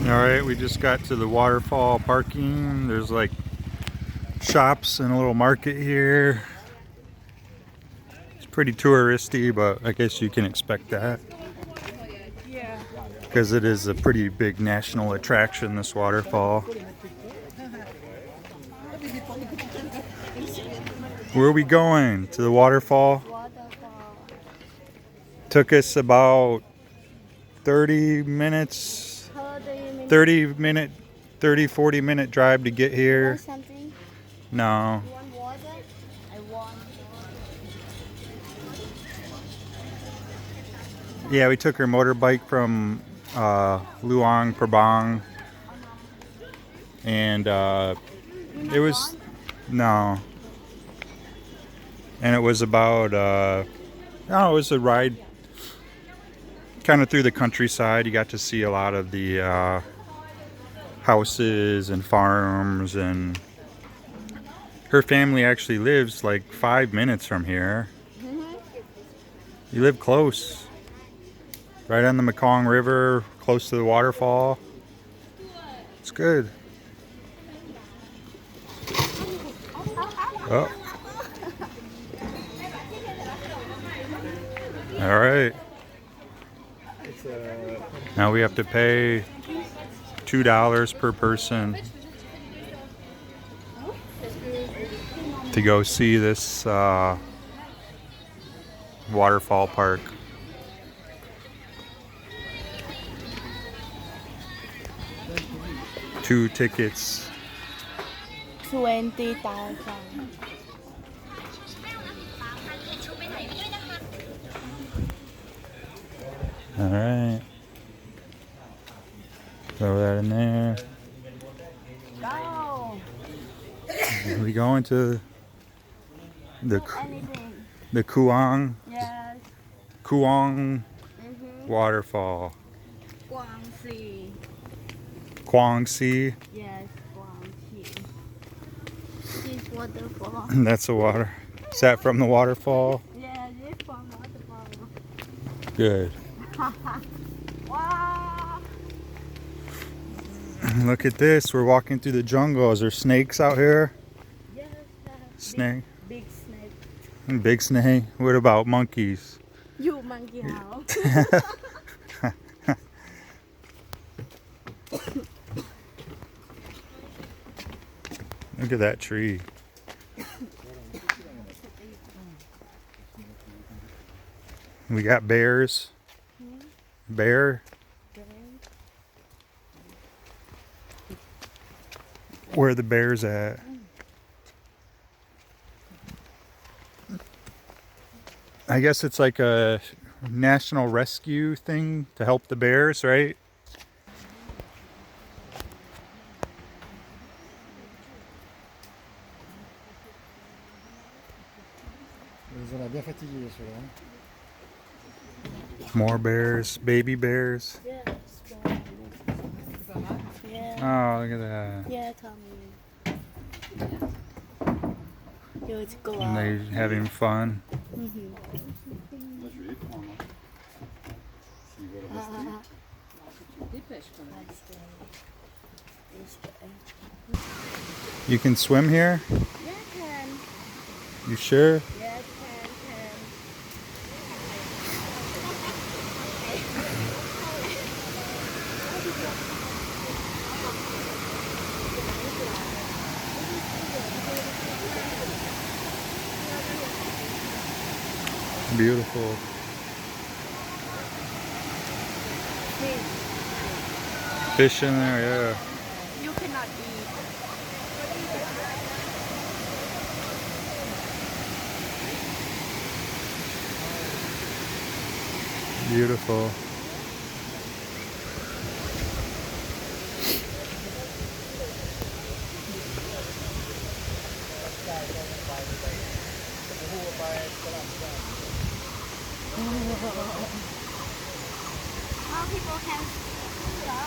Alright, we just got to the waterfall parking. There's like shops and a little market here. It's pretty touristy, but I guess you can expect that. Because it is a pretty big national attraction, this waterfall. Where are we going? To the waterfall? Took us about 40 minute drive to get here. No. Yeah, we took our motorbike from Luang Prabang, and it was and it was about it was a ride kind of through the countryside. You got to see a lot of the houses and farms, and her family actually lives like 5 minutes from here. You live close, right on the Mekong River, close to the waterfall. It's good. Oh. All right. Now we have to pay $2 per person to go see this waterfall park. Two tickets. 20,000. All right. Throw that in there. Go. We going to the Kuang Yes. Kuang waterfall. Guangxi. Guangxi. Yes, Guangxi. This waterfall. That's the water. Is that from the waterfall? Yeah, this from waterfall. Good. Wow. Look at this. We're walking through the jungle. Is there snakes out here? Yes. Snake. Big snake. Big snake. What about monkeys? You monkey house. Look at that tree. We got bears. Bear. Where are the bears at? I guess it's like a national rescue thing to help the bears, right? More bears, baby bears. Yes. Yeah. Oh, look at that. Yeah, Tommy. You go And out. they having fun. You can swim here? Yeah, can. You sure? Yes, can. Beautiful. Fish in there, yeah. You cannot eat. Beautiful. How people can go.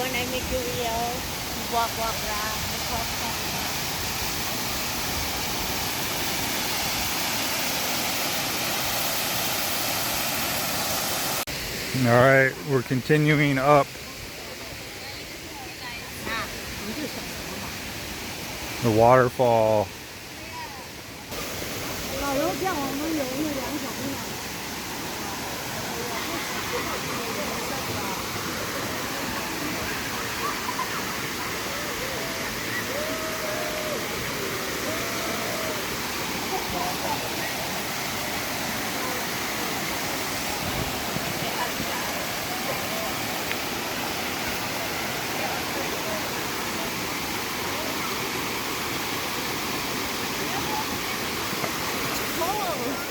when I make a video, you walk around. All right, we're continuing up the waterfall.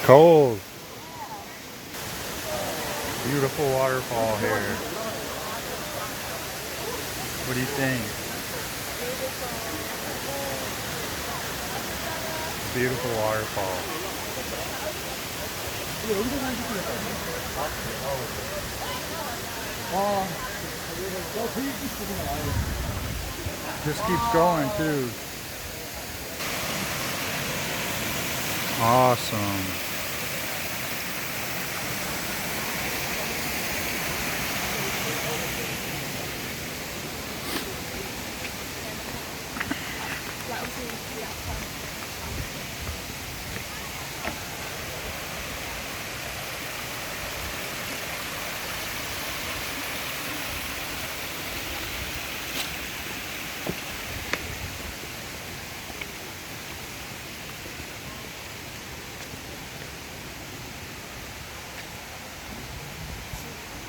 Cold. Beautiful waterfall here. What do you think? Beautiful waterfall. Just keeps going too. Awesome.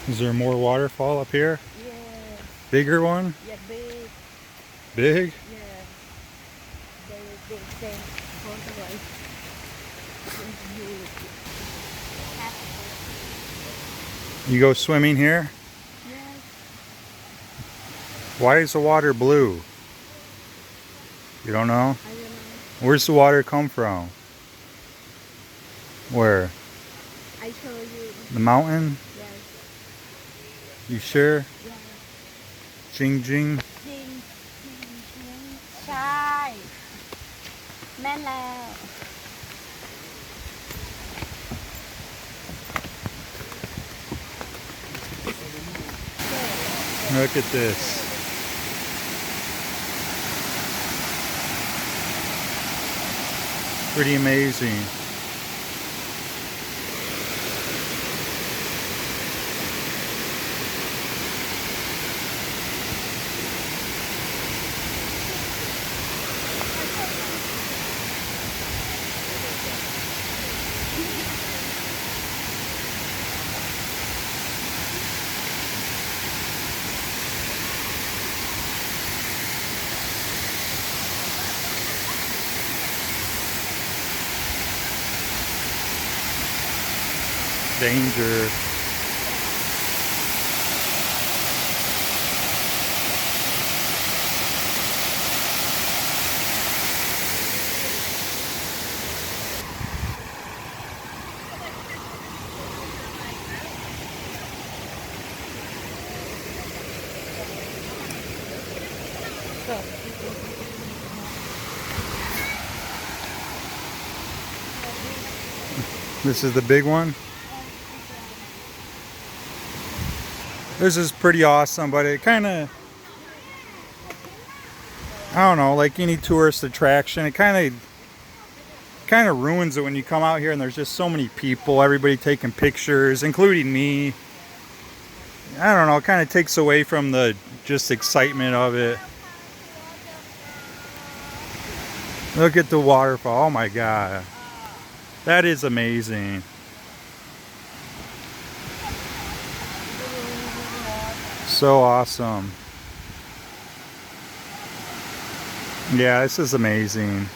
Is there more waterfall up here? Yeah. Bigger one? Yeah, big. Big? Yeah. Big thing. You go swimming here? Yes. Why is the water blue? You don't know? I don't know. Where's the water come from? Where? I show you. The mountain? Yes. You sure? Yeah. Jing jing. Jing.ใช่แม่นแล้ว Look at this. Pretty amazing. Danger. This is the big one. This is pretty awesome, but it kind of, I don't know, like any tourist attraction, it kind of ruins it when you come out here and there's just so many people, everybody taking pictures, including me. I don't know, it kind of takes away from the just excitement of it. Look at the waterfall. Oh my God. That is amazing. So awesome. Yeah, this is amazing.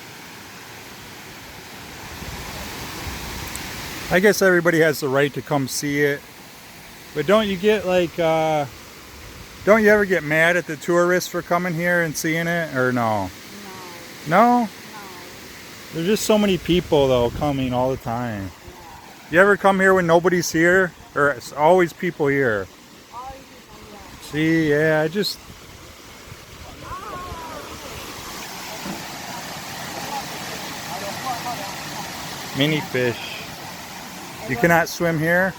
I guess everybody has the right to come see it. But don't you get like, don't you ever get mad at the tourists for coming here and seeing it? Or no? No? No. There's just so many people though coming all the time. You ever come here when nobody's here? Or it's always people here? All people, yeah. See, yeah, Mini fish. You cannot swim here?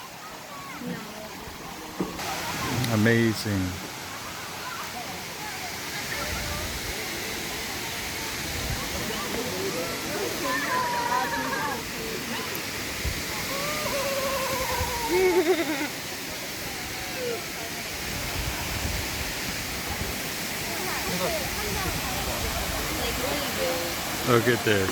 Amazing. Look at this.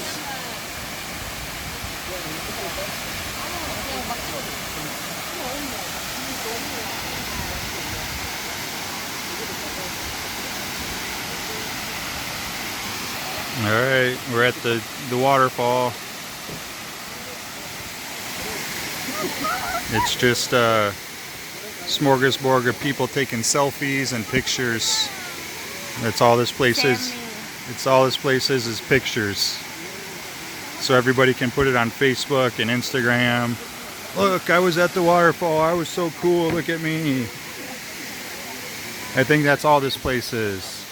All right, we're at the waterfall. It's just a smorgasbord of people taking selfies and pictures. That's all this place is. It's all this place is pictures. So everybody can put it on Facebook and Instagram. Look, I was at the waterfall. I was so cool. Look at me. I think that's all this place is.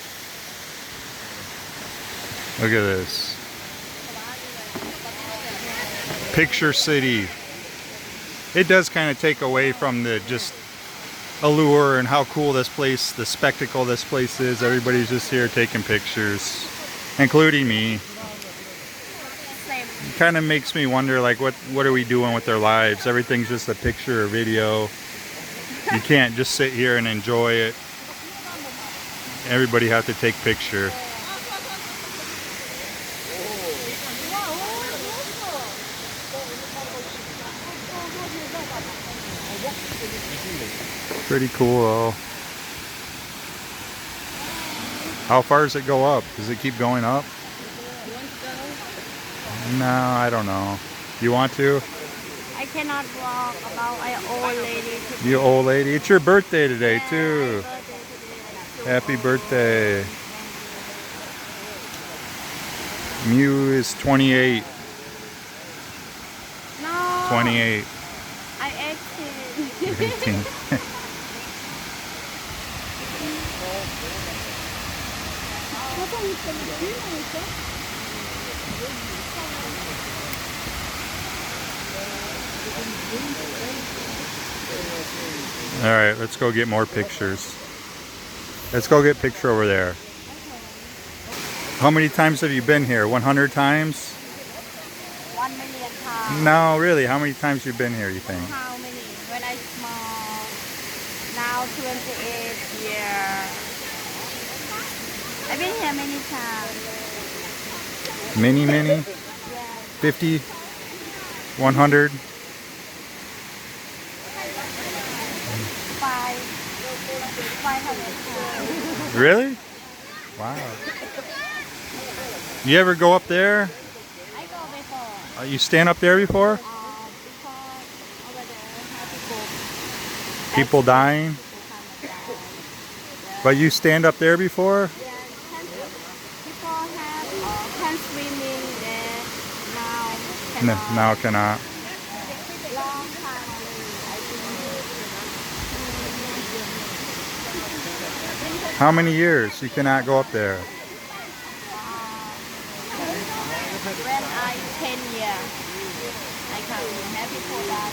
Look at this. Picture City. It does kind of take away from the just allure and how cool this place, the spectacle this place is. Everybody's just here taking pictures, including me. It kind of makes me wonder, like, what are we doing with our lives? Everything's just a picture or video. You can't just sit here and enjoy it. Everybody has to take picture. Pretty cool though. How far does it go up? Does it keep going up? No, I don't know. You want to? I cannot walk about an old lady. You old lady. It's your birthday today Yeah, too. Happy birthday. Mew is 28. No. 28. I 18. 18. All right, let's go get more pictures. Let's go get a picture over there. How many times have you been here? 100 times? 1 million times. No, really. How many times have you been here, you think? How many? When I small. Now 28 years. I've been here many times. Many? Yeah. 50? 100? 500 times. Really? Wow. You ever go up there? I go before. You stand up there before? Because over there have People dying? people come and die. But you stand up there before? Yeah, people have can swimming there. Now No, cannot. now cannot. Long time already, I think. How many years you cannot go up there? When I 10 years, I come have people die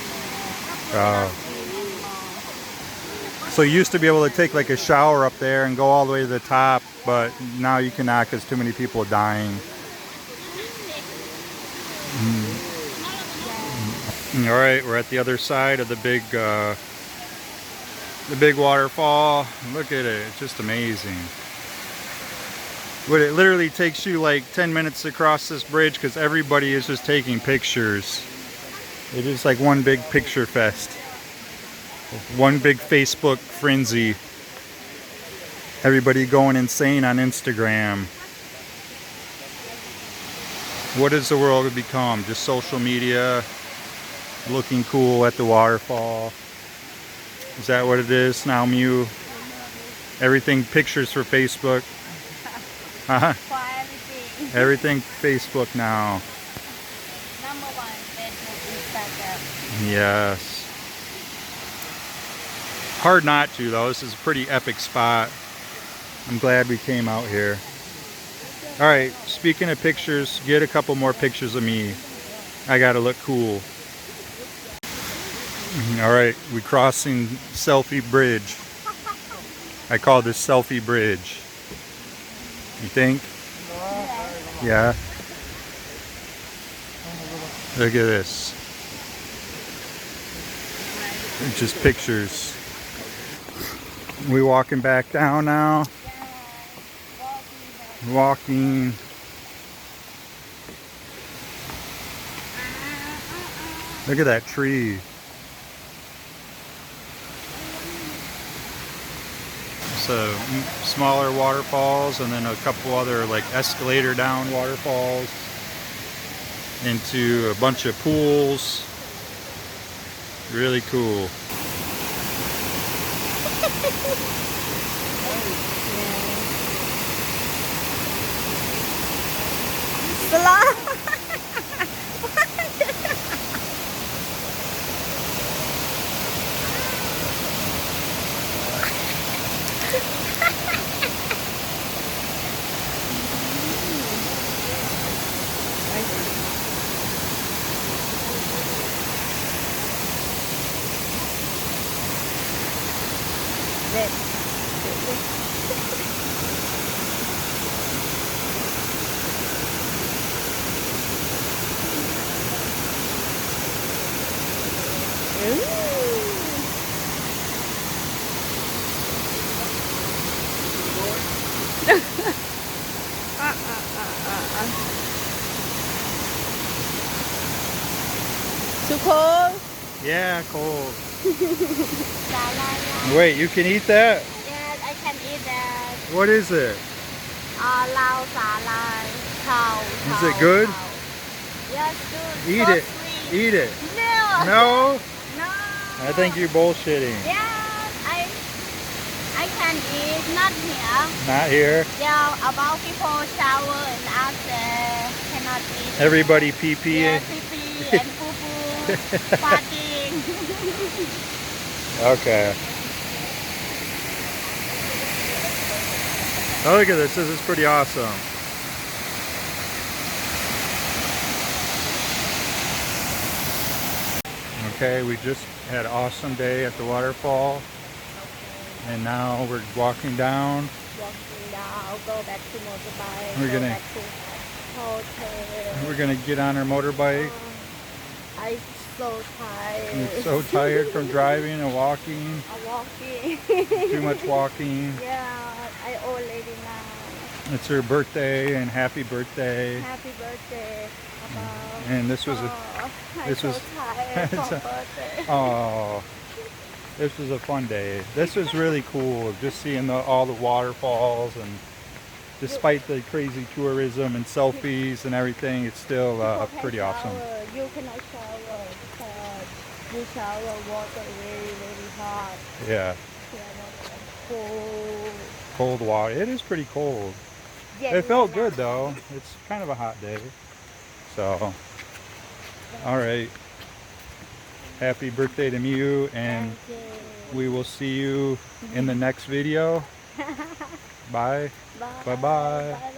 there. Oh. Swim anymore. So you used to be able to take like a shower up there and go all the way to the top, but now you cannot because too many people are dying. All right, we're at the other side of the big waterfall. Look at it, it's just amazing. But it literally takes you like 10 minutes to cross this bridge because everybody is just taking pictures. It is like one big picture fest. One big Facebook frenzy. Everybody going insane on Instagram. What has the world become? Just social media, looking cool at the waterfall. Is that what it is now, Mew? Everything pictures for Facebook. For everything. Everything Facebook now. Number one, Facebook, Instagram. Yes. Hard not to though. This is a pretty epic spot. I'm glad we came out here. All right, speaking of pictures, get a couple more pictures of me. I gotta look cool. All right, we crossing Selfie Bridge. I call this Selfie Bridge. You think? Yeah. Look at this. Just pictures. We walking back down now. Walking. Look at that tree. So smaller waterfalls, and then a couple other like escalator down waterfalls into a bunch of pools. Really cool. Too cold? Yeah, cold. Wait, you can eat that? Yes, I can eat that. What is it? Lao xà lai, cow. Is it good? Yes, good. Eat So it. sweet. Eat it. No. No? No. I think you're bullshitting. Yes, I can eat, not here. Not here. Yeah, about people shower and after cannot eat. Everybody pee-pee. Yeah, pee-pee and poo-poo, farting. Okay. Oh, look at this. This is pretty awesome. Okay, we just had an awesome day at the waterfall. And now we're walking down. Walking down, go back to motorbike. We're go gonna- back to hotel. We're gonna get on our motorbike. I'm so tired. I'm so tired from driving and walking. I'm walking. Too much walking. Yeah, I old lady now. It's her birthday, and happy birthday. Happy birthday, Papa. And this was a this I'm was- so tired it's from a- birthday. Oh, this was a fun day. This was really cool, just seeing all the waterfalls, and despite the crazy tourism and selfies and everything, it's still People can pretty awesome. shower. You cannot shower because you shower water very hot. Yeah, Yeah, not cold. cold water. It is pretty cold. Yeah, It felt yeah. good though. It's kind of a hot day. So, all right. Happy birthday to Miu, and Thank you. we will see you in the next video. Bye. Bye. Bye-bye. Bye.